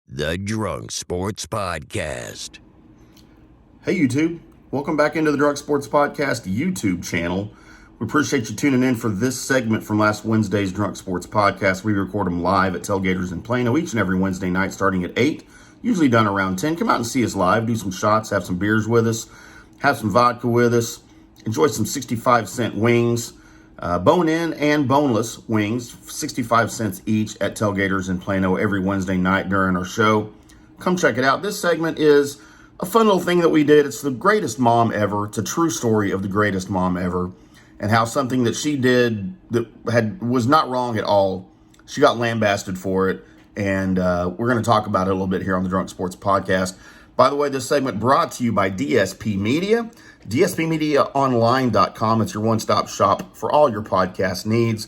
The Drunk Sports Podcast. Hey YouTube, welcome back into the Drunk Sports Podcast YouTube channel. We appreciate you tuning in for this segment from last Wednesday's Drunk Sports Podcast. We record them live at Tailgaters in Plano each and every Wednesday night starting at 8, usually done around 10. Come out and see us live, do some shots, have some beers with us, have some vodka with us, enjoy some 65-cent wings, bone-in and boneless wings, 65 cents each at Tailgaters in Plano every Wednesday night during our show. Come check it out. This segment is a fun little thing that we did. It's the greatest mom ever. It's a true story of the greatest mom ever and how something that she did that was not wrong at all, she got lambasted for it. And we're going to talk about it a little bit here on the Drunk Sports Podcast. By the way, this segment brought to you by DSP Media. DSPMediaOnline.com. It's your one-stop shop for all your podcast needs.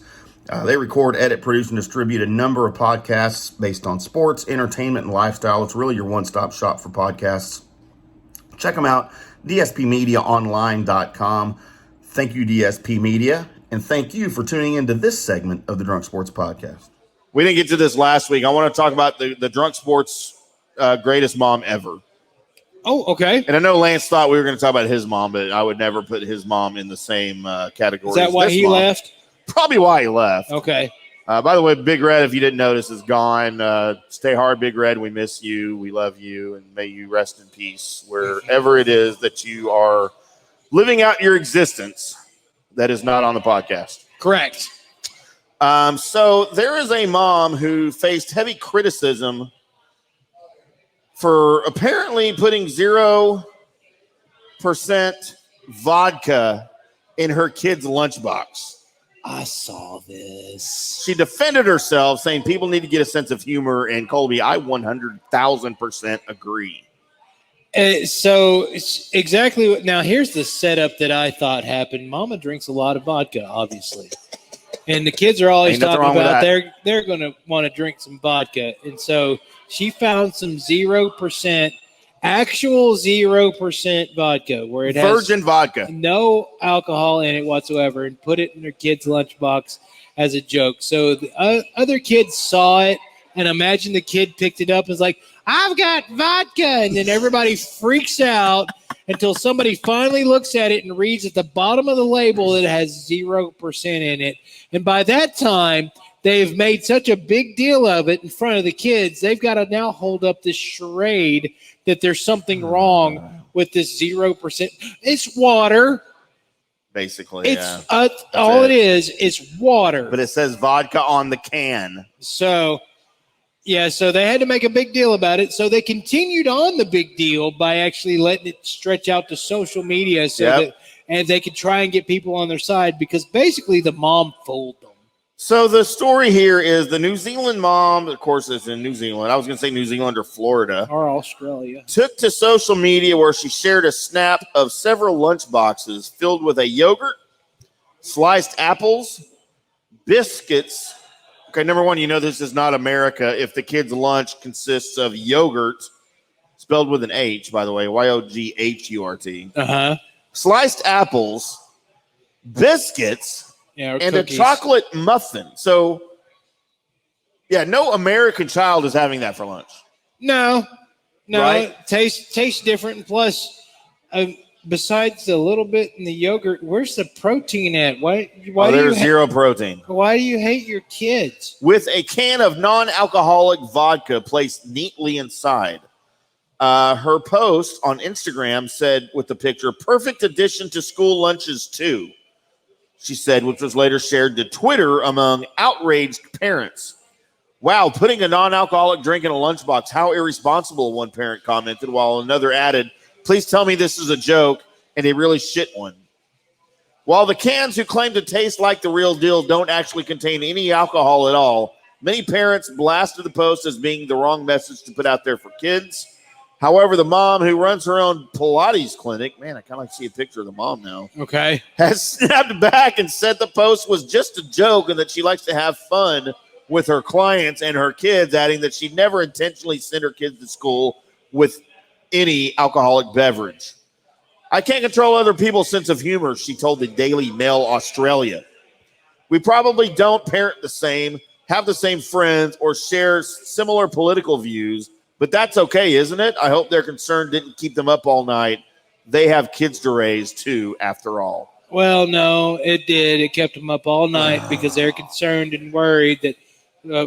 They record, edit, produce, and distribute a number of podcasts based on sports, entertainment, and lifestyle. It's really your one-stop shop for podcasts. Check them out, DSPMediaOnline.com. Thank you, DSP Media, and thank you for tuning into this segment of the Drunk Sports Podcast. We didn't get to this last week. I want to talk about the Drunk Sports greatest mom ever. Oh, okay. And I know Lance thought we were going to talk about his mom, but I would never put his mom in the same category. Is that why he left? Probably why he left. Okay. By the way, Big Red, if you didn't notice, is gone. Stay hard, Big Red. We miss you. We love you. And may you rest in peace wherever it is that you are living out your existence that is not on the podcast. Correct. So there is a mom who faced heavy criticism for apparently putting 0% vodka in her kid's lunchbox. I saw this. She defended herself, saying people need to get a sense of humor. And Colby, I 100,000% agree. So exactly what. Now here's the setup that I thought happened. Mama drinks a lot of vodka, obviously, and the kids are always talking about they're going to want to drink some vodka, and so she found some 0%, actual 0% vodka, where it has virgin vodka, no alcohol in it whatsoever, and put it in her kid's lunchbox as a joke. So the other kids saw it, and imagine the kid picked it up and was like, "I've got vodka," and then everybody freaks out until somebody finally looks at it and reads at the bottom of the label that it has 0% in it. And by that time, they've made such a big deal of it in front of the kids, they've got to now hold up this charade that there's something wrong with this 0%. It's water. basically. It's all it is water. But it says vodka on the can. So, yeah, so they had to make a big deal about it. So they continued on the big deal by actually letting it stretch out to social media that they could try and get people on their side, because basically the mom fooled them. So the story here is the New Zealand mom, of course, it's in New Zealand. I was going to say New Zealand or Florida. Or Australia. Took to social media where she shared a snap of several lunch boxes filled with a yogurt, sliced apples, biscuits. Okay, number one, you know this is not America if the kid's lunch consists of yogurt, spelled with an H, by the way, Y-O-G-H-U-R-T. Sliced apples, biscuits, and cookies. A chocolate muffin. So, yeah, no American child is having that for lunch. No, right? Tastes different. And plus, besides the little bit in the yogurt, where's the protein at? Why there's zero protein. Why do you hate your kids? With a can of non-alcoholic vodka placed neatly inside. Her post on Instagram said with the picture, "Perfect addition to school lunches too," she said, which was later shared to Twitter among outraged parents. "Wow, putting a non-alcoholic drink in a lunchbox. How irresponsible," one parent commented, while another added, "Please tell me this is a joke and a really shit one." While the cans who claim to taste like the real deal don't actually contain any alcohol at all, many parents blasted the post as being the wrong message to put out there for kids. However, the mom who runs her own Pilates clinic, man, I kind of like to see a picture of the mom now. Okay. Has snapped back and said the post was just a joke and that she likes to have fun with her clients and her kids, adding that she never intentionally sent her kids to school with any alcoholic beverage. "I can't control other people's sense of humor," she told the Daily Mail Australia. "We probably don't parent the same, have the same friends, or share similar political views, But that's okay, isn't it? I hope their concern didn't keep them up all night. They have kids to raise, too, after all. Well, no, it did. It kept them up all night because they're concerned and worried that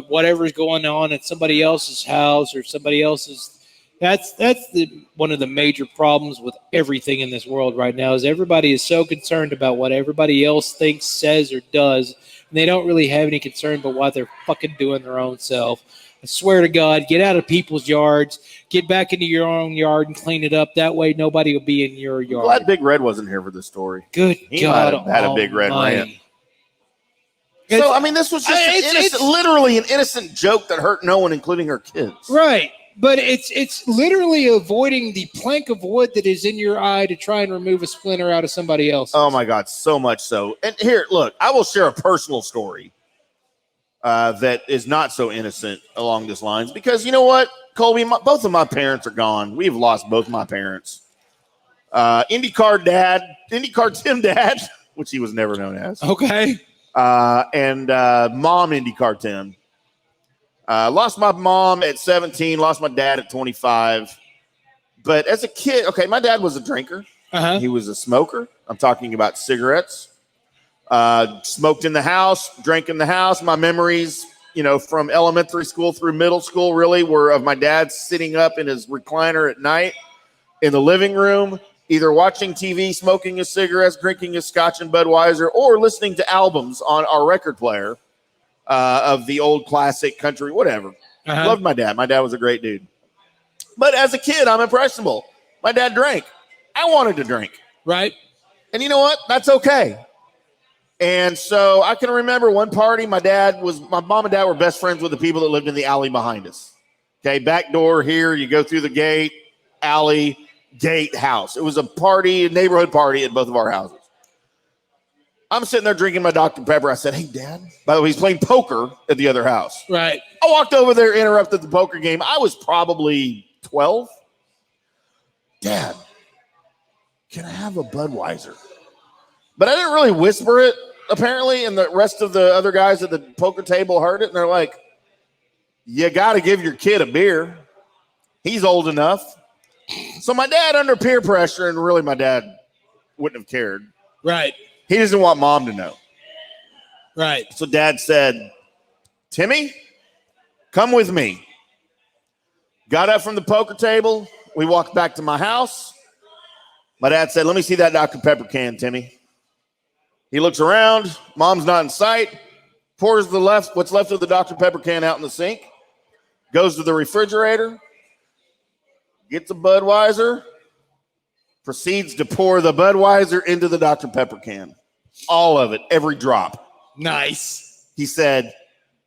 whatever's going on at somebody else's house or somebody else's. That's one of the major problems with everything in this world right now is everybody is so concerned about what everybody else thinks, says, or does, and they don't really have any concern about what they're fucking doing their own self. I swear to God, get out of people's yards, get back into your own yard and clean it up. That way nobody will be in your yard. Glad Big Red wasn't here for this story. Good He God might have had a Big Red rant. So, I mean, this was just literally an innocent joke that hurt no one, including her kids. Right. But it's literally avoiding the plank of wood that is in your eye to try and remove a splinter out of somebody else. Oh, my God, so much so. And here, look, I will share a personal story that is not so innocent along these lines. Because you know what, Colby, both of my parents are gone. We've lost both my parents. IndyCar Tim Dad, which he was never known as. Okay. And Mom IndyCar Tim. Lost my mom at 17, lost my dad at 25. But as a kid, okay, my dad was a drinker. Uh-huh. He was a smoker. I'm talking about cigarettes. Smoked in the house, drank in the house. My memories, from elementary school through middle school really were of my dad sitting up in his recliner at night in the living room, either watching TV, smoking his cigarettes, drinking his scotch and Budweiser, or listening to albums on our record player. Of the old classic country, whatever. Uh-huh. Loved my dad. My dad was a great dude. But as a kid, I'm impressionable. My dad drank. I wanted to drink. Right. And you know what? That's okay. And so I can remember one party, my mom and dad were best friends with the people that lived in the alley behind us. Okay, back door here, you go through the gate, alley, gate, house. It was a neighborhood party at both of our houses. I'm sitting there drinking my Dr. Pepper. I said, hey, Dad. By the way, he's playing poker at the other house. Right. I walked over there, interrupted the poker game. I was probably 12. Dad, can I have a Budweiser? But I didn't really whisper it, apparently, and the rest of the other guys at the poker table heard it, and they're like, you got to give your kid a beer. He's old enough. So my dad, under peer pressure, and really my dad wouldn't have cared. Right. He doesn't want Mom to know. Right. So Dad said, Timmy, come with me. Got up from the poker table. We walked back to my house. My dad said, let me see that Dr. Pepper can, Timmy. He looks around. Mom's not in sight. Pours what's left of the Dr. Pepper can out in the sink. Goes to the refrigerator. Gets a Budweiser. Proceeds to pour the Budweiser into the Dr. Pepper can. All of it, every drop. Nice. He said,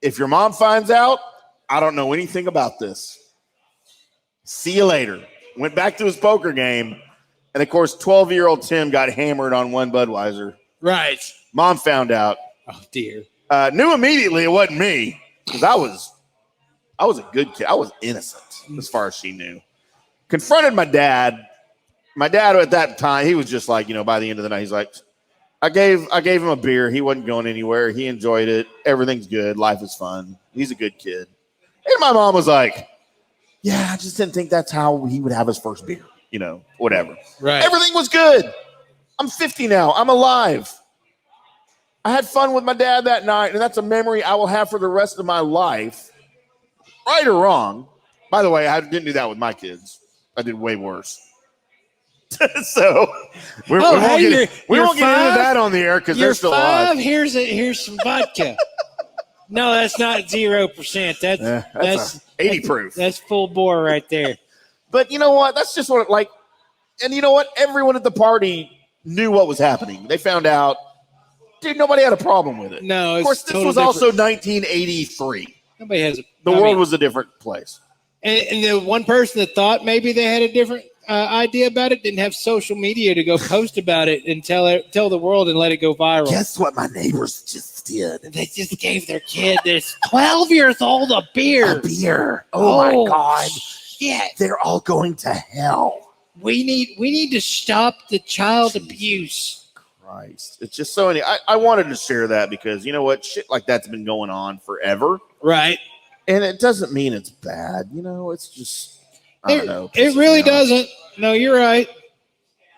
if your mom finds out, I don't know anything about this. See you later. Went back to his poker game. And, of course, 12-year-old Tim got hammered on one Budweiser. Right. Mom found out. Oh, dear. Knew immediately it wasn't me because I was a good kid. I was innocent as far as she knew. Confronted my dad. My dad at that time, he was just like, by the end of the night, he's like, I gave him a beer. He wasn't going anywhere. He enjoyed it. Everything's good. Life is fun. He's a good kid. And my mom was like, yeah, I just didn't think that's how he would have his first beer. Whatever. Right. Everything was good. I'm 50 now. I'm alive. I had fun with my dad that night, and that's a memory I will have for the rest of my life. Right or wrong. By the way, I didn't do that with my kids. I did way worse. So we won't get into that on the air because they're still alive. Here's some vodka. No, that's not 0%. That's 80 proof. That's full bore right there. But you know what? That's just what and you know what? Everyone at the party knew what was happening. They found out. Dude, nobody had a problem with it. No, of course, this was also 1983. Nobody has. The world was a different place. And the one person that thought maybe they had a different idea about it didn't have social media to go post about it and tell the world and let it go viral. Guess what my neighbors just did? They just gave their kid this 12 years old a beer. A beer. Oh my God. Yeah. They're all going to hell. We need to stop the child abuse. Christ. It's just so I wanted to share that because you know what? Shit like that's been going on forever. Right. And it doesn't mean it's bad. It's just, I don't know. It really doesn't. No, you're right.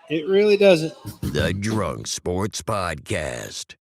It really doesn't. The Drunk Sports Podcast.